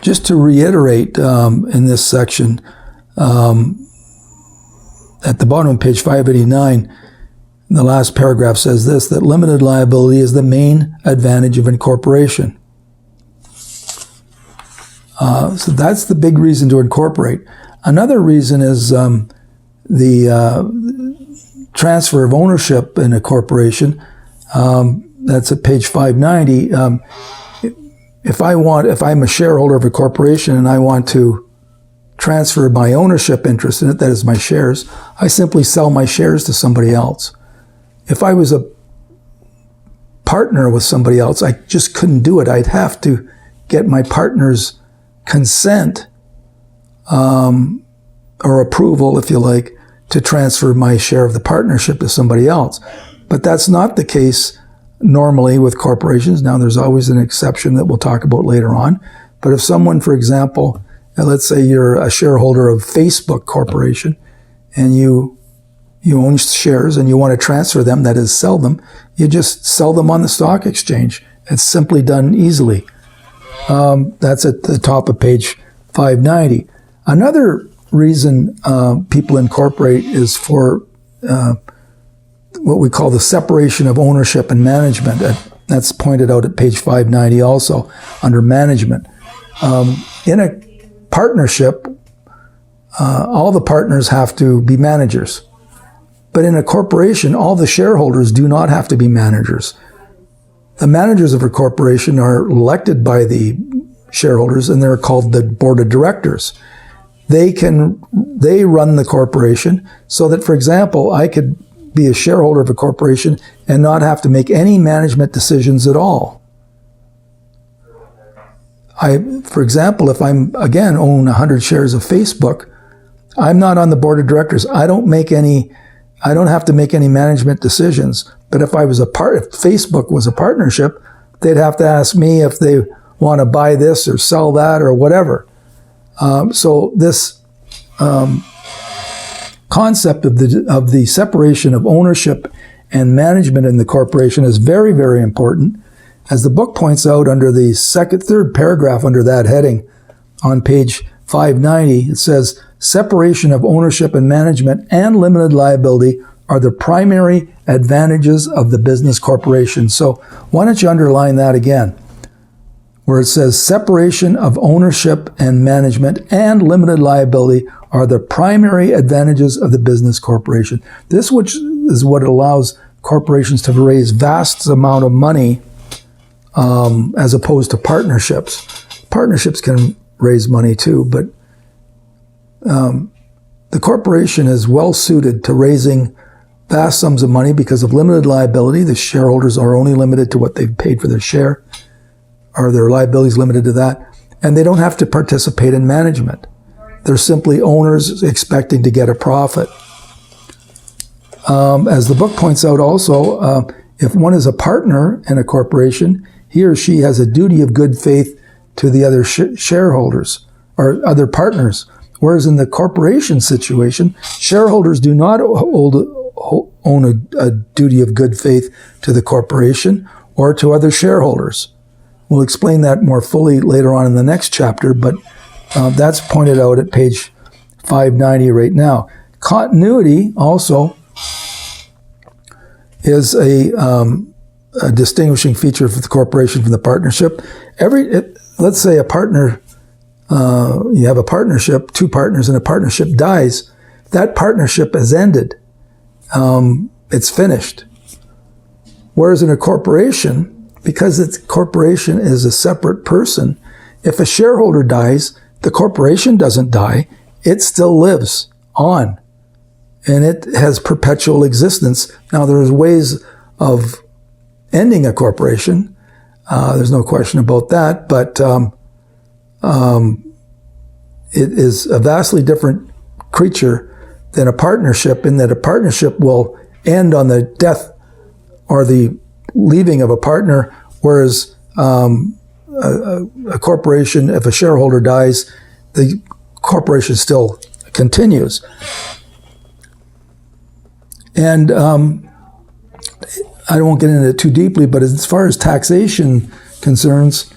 just to reiterate in this section, at the bottom of page 589, the last paragraph says this, that limited liability is the main advantage of incorporation. So that's the big reason to incorporate. Another reason is the transfer of ownership in a corporation. That's at page 590. If I'm a shareholder of a corporation and I want to transfer my ownership interest in it, that is my shares, I simply sell my shares to somebody else. If I was a partner with somebody else, I just couldn't do it. I'd have to get my partner's consent or approval, if you like, to transfer my share of the partnership to somebody else. But that's not the case normally with corporations. Now, there's always an exception that we'll talk about later on. But if someone, for example, let's say you're a shareholder of Facebook Corporation and you own shares and you want to transfer them, that is, sell them, you just sell them on the stock exchange. It's simply done easily. That's at the top of page 590. Another reason people incorporate is for what we call the separation of ownership and management. That's pointed out at page 590 also under management. In a partnership, all the partners have to be managers. But in a corporation, all the shareholders do not have to be managers. The managers of a corporation are elected by the shareholders, and they're called the board of directors. They run the corporation so that, for example, I could be a shareholder of a corporation and not have to make any management decisions at all. For example, if own 100 shares of Facebook, I'm not on the board of directors. I don't have to make any management decisions. But if if Facebook was a partnership, they'd have to ask me if they want to buy this or sell that or whatever. So this concept of the separation of ownership and management in the corporation is very, very important. As the book points out under the third paragraph under that heading on page 590, it says, separation of ownership and management and limited liability are the primary advantages of the business corporation. So why don't you underline that again, where it says separation of ownership and management and limited liability are the primary advantages of the business corporation. This which is what allows corporations to raise vast amount of money as opposed to partnerships. Partnerships can raise money too, but the corporation is well suited to raising vast sums of money because of limited liability. The shareholders are only limited to what they've paid for their share, or their liabilities limited to that, and they don't have to participate in management. They're simply owners expecting to get a profit. As the book points out also, if one is a partner in a corporation, he or she has a duty of good faith to the other shareholders or other partners. Whereas in the corporation situation, shareholders do not own a duty of good faith to the corporation or to other shareholders. We'll explain that more fully later on in the next chapter, but that's pointed out at page 590 right now. Continuity also is a distinguishing feature for the corporation from the partnership. Let's say a partner, you have a partnership, two partners in a partnership dies, that partnership has ended. It's finished. Whereas in a corporation, because the corporation is a separate person, if a shareholder dies, the corporation doesn't die, it still lives on. And it has perpetual existence. Now, there's ways of ending a corporation. There's no question about that. But it is a vastly different creature than a partnership, in that a partnership will end on the death or the leaving of a partner, whereas a corporation, if a shareholder dies, the corporation still continues. And I won't get into it too deeply, but as far as taxation concerns,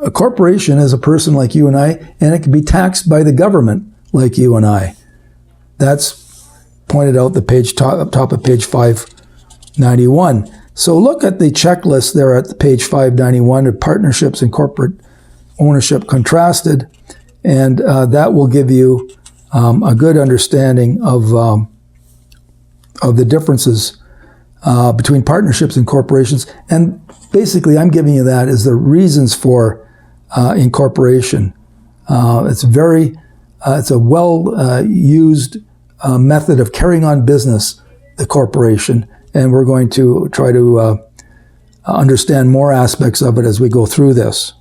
a corporation is a person like you and I, and it can be taxed by the government like you and I. That's pointed out the page top of page 591. So look at the checklist there at page 591 of partnerships and corporate ownership contrasted, and that will give you a good understanding of the differences between partnerships and corporations. And basically, I'm giving you that as the reasons for incorporation. It's a well used method of carrying on business, the corporation, and we're going to try to understand more aspects of it as we go through this.